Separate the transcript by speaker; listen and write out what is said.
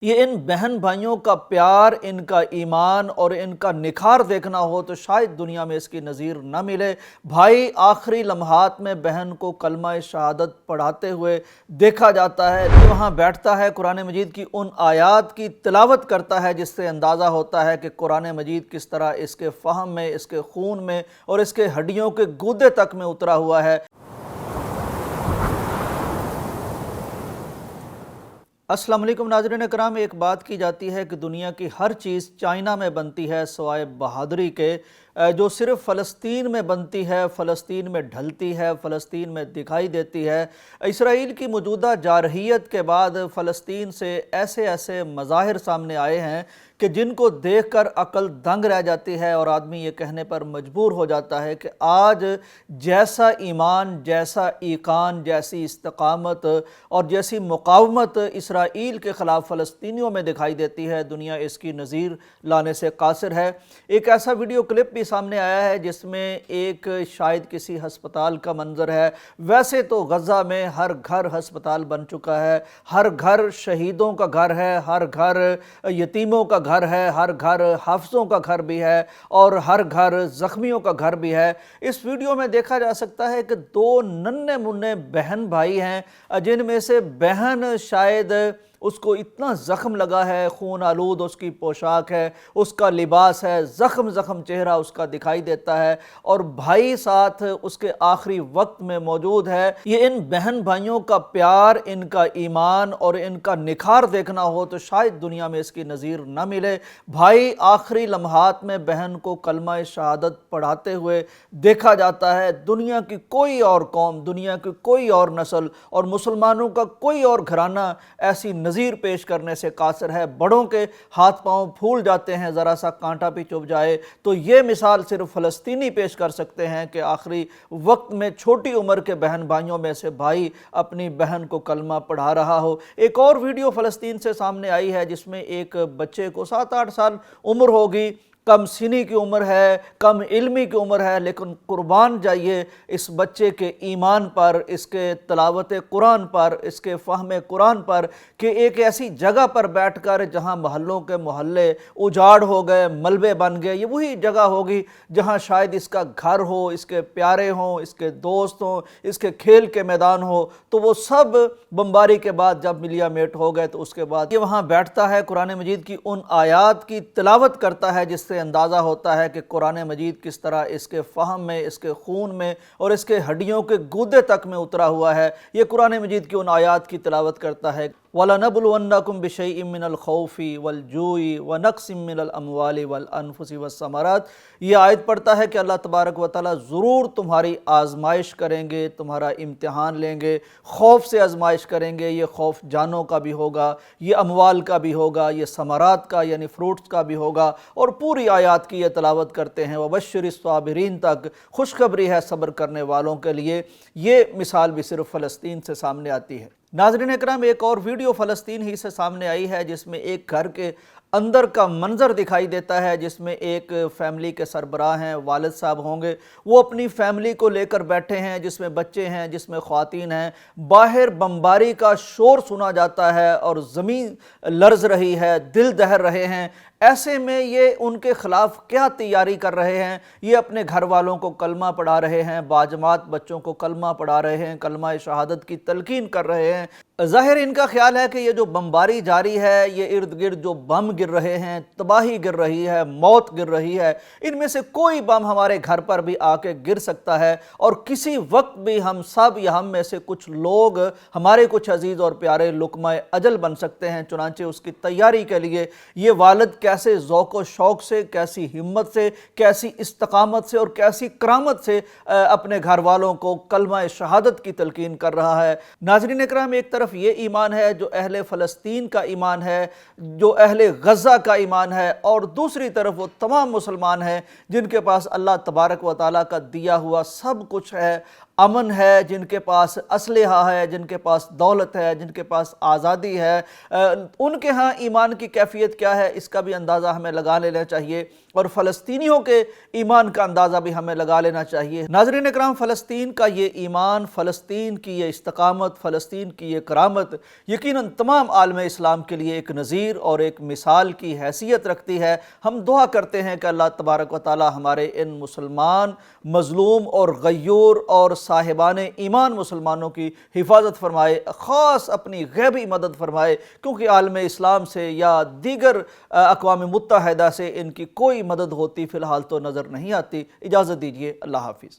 Speaker 1: یہ ان بہن بھائیوں کا پیار، ان کا ایمان اور ان کا نکھار دیکھنا ہو تو شاید دنیا میں اس کی نظیر نہ ملے۔ بھائی آخری لمحات میں بہن کو کلمہ شہادت پڑھاتے ہوئے دیکھا جاتا ہے، جو وہاں بیٹھتا ہے قرآن مجید کی ان آیات کی تلاوت کرتا ہے جس سے اندازہ ہوتا ہے کہ قرآن مجید کس طرح اس کے فہم میں، اس کے خون میں اور اس کے ہڈیوں کے گودے تک میں اترا ہوا ہے۔ السلام علیکم ناظرین کرام، ایک بات کی جاتی ہے کہ دنیا کی ہر چیز چائنا میں بنتی ہے سوائے بہادری کے، جو صرف فلسطین میں بنتی ہے، فلسطین میں ڈھلتی ہے، فلسطین میں دکھائی دیتی ہے۔ اسرائیل کی موجودہ جارحیت کے بعد فلسطین سے ایسے ایسے مظاہر سامنے آئے ہیں کہ جن کو دیکھ کر عقل دنگ رہ جاتی ہے اور آدمی یہ کہنے پر مجبور ہو جاتا ہے کہ آج جیسا ایمان، جیسا ایقان، جیسی استقامت اور جیسی مقاومت اسرائیل کے خلاف فلسطینیوں میں دکھائی دیتی ہے، دنیا اس کی نظیر لانے سے قاصر ہے۔ ایک ایسا ویڈیو کلپ بھی سامنے آیا ہے جس میں ایک شاید کسی ہسپتال کا منظر ہے۔ ویسے تو غزہ میں ہر گھر ہسپتال بن چکا ہے، ہر گھر شہیدوں کا گھر ہے، ہر گھر یتیموں کا گھر ہے، ہر گھر حافظوں کا گھر بھی ہے اور ہر گھر زخمیوں کا گھر بھی ہے۔ اس ویڈیو میں دیکھا جا سکتا ہے کہ دو ننھے منھے بہن بھائی ہیں، جن میں سے بہن شاید اس کو اتنا زخم لگا ہے، خون آلود اس کی پوشاک ہے، اس کا لباس ہے، زخم چہرہ اس کا دکھائی دیتا ہے، اور بھائی ساتھ اس کے آخری وقت میں موجود ہے۔ یہ ان بہن بھائیوں کا پیار، ان کا ایمان اور ان کا نکھار دیکھنا ہو تو شاید دنیا میں اس کی نظیر نہ ملے۔ بھائی آخری لمحات میں بہن کو کلمہ شہادت پڑھاتے ہوئے دیکھا جاتا ہے۔ دنیا کی کوئی اور قوم، دنیا کی کوئی اور نسل اور مسلمانوں کا کوئی اور گھرانہ ایسی نظیر پیش کرنے سے قاصر ہے۔ بڑوں کے ہاتھ پاؤں پھول جاتے ہیں ذرا سا کانٹا بھی چبھ جائے تو یہ مثال صرف فلسطینی پیش کر سکتے ہیں کہ آخری وقت میں چھوٹی عمر کے بہن بھائیوں میں سے بھائی اپنی بہن کو کلمہ پڑھا رہا ہو۔ ایک اور ویڈیو فلسطین سے سامنے آئی ہے جس میں ایک بچے کو 7-8 سال عمر ہوگی، کم سنی کی عمر ہے، کم علمی کی عمر ہے، لیکن قربان جائیے اس بچے کے ایمان پر، اس کے تلاوت قرآن پر، اس کے فہم قرآن پر کہ ایک ایسی جگہ پر بیٹھ کر جہاں محلوں کے محلے اجاڑ ہو گئے، ملبے بن گئے، یہ وہی جگہ ہوگی جہاں شاید اس کا گھر ہو، اس کے پیارے ہوں، اس کے دوست ہوں، اس کے کھیل کے میدان ہو، تو وہ سب بمباری کے بعد جب ملیا میٹ ہو گئے تو اس کے بعد یہ وہاں بیٹھتا ہے، قرآن مجید کی ان آیات کی تلاوت کرتا ہے جس سے اندازہ ہوتا ہے کہ قرآن مجید کس طرح اس کے فہم میں، اس کے خون میں اور اس کے ہڈیوں کے گودے تک میں اترا ہوا ہے۔ یہ قرآن مجید کی ان آیات کی تلاوت کرتا ہے۔ وَلَنَبْلُوَنَّكُمْ بِشَيْءٍ مِّنَ الْخَوْفِ وَالْجُوعِ وَنَقْصٍ مِّنَ الْأَمْوَالِ وَالْأَنفُسِ وَالثَّمَرَاتِ۔ یہ آیت پڑھتا ہے کہ اللہ تبارک و تعالیٰ ضرور تمہاری آزمائش کریں گے، تمہارا امتحان لیں گے، خوف سے آزمائش کریں گے۔ یہ خوف جانوں کا بھی ہوگا، یہ اموال کا بھی ہوگا، یہ ثمرات کا یعنی فروٹس کا بھی ہوگا، اور پوری آیات کی یہ تلاوت کرتے ہیں۔ وَبَشِّرِ الصَّابِرِينَ تک خوشخبری ہے صبر کرنے والوں کے لیے۔ یہ مثال بھی صرف فلسطین سے سامنے آتی ہے۔ ناظرین اکرام، ایک اور ویڈیو فلسطین ہی سے سامنے آئی ہے جس میں ایک گھر کے اندر کا منظر دکھائی دیتا ہے، جس میں ایک فیملی کے سربراہ ہیں، والد صاحب ہوں گے، وہ اپنی فیملی کو لے کر بیٹھے ہیں، جس میں بچے ہیں، جس میں خواتین ہیں۔ باہر بمباری کا شور سنا جاتا ہے اور زمین لرز رہی ہے، دل دہر رہے ہیں۔ ایسے میں یہ ان کے خلاف کیا تیاری کر رہے ہیں؟ یہ اپنے گھر والوں کو کلمہ پڑھا رہے ہیں، باجماعت بچوں کو کلمہ پڑھا رہے ہیں، کلمہ شہادت کی تلقین کر رہے ہیں۔ ظاہر ان کا خیال ہے کہ یہ جو بمباری جاری ہے، یہ ارد گرد جو بم گر رہے ہیں، تباہی گر رہی ہے، موت گر رہی ہے، ان میں سے کوئی بم ہمارے گھر پر بھی آ کے گر سکتا ہے اور کسی وقت بھی ہم سب یا ہم میں سے کچھ لوگ، ہمارے کچھ عزیز اور پیارے لقمہ اجل بن سکتے ہیں۔ چنانچہ اس کی تیاری کے لیے یہ والد کیسے ذوق و شوق سے، کیسی ہمت سے، کیسی استقامت سے اور کیسی کرامت سے اپنے گھر والوں کو کلمہ شہادت کی تلقین کر رہا ہے۔ ناظرین اکرام، ایک طرف یہ ایمان ہے جو اہل فلسطین کا ایمان ہے، جو اہل غزہ کا ایمان ہے، اور دوسری طرف وہ تمام مسلمان ہیں جن کے پاس اللہ تبارک و تعالیٰ کا دیا ہوا سب کچھ ہے۔ امن ہے، جن کے پاس اسلحہ ہے، جن کے پاس دولت ہے، جن کے پاس آزادی ہے، ان کے ہاں ایمان کی کیفیت کیا ہے، اس کا بھی اندازہ ہمیں لگا لینا چاہیے، اور فلسطینیوں کے ایمان کا اندازہ بھی ہمیں لگا لینا چاہیے۔ ناظرین اکرام، فلسطین کا یہ ایمان، فلسطین کی یہ استقامت، فلسطین کی یہ کرامت یقیناً تمام عالم اسلام کے لیے ایک نظیر اور ایک مثال کی حیثیت رکھتی ہے۔ ہم دعا کرتے ہیں کہ اللہ تبارک و تعالی ہمارے ان مسلمان، مظلوم اور غیور اور صاحبان ایمان مسلمانوں کی حفاظت فرمائے، خاص اپنی غیبی مدد فرمائے، کیونکہ عالم اسلام سے یا دیگر اقوام متحدہ سے ان کی کوئی مدد ہوتی فی الحال تو نظر نہیں آتی۔ اجازت دیجیے، اللہ حافظ۔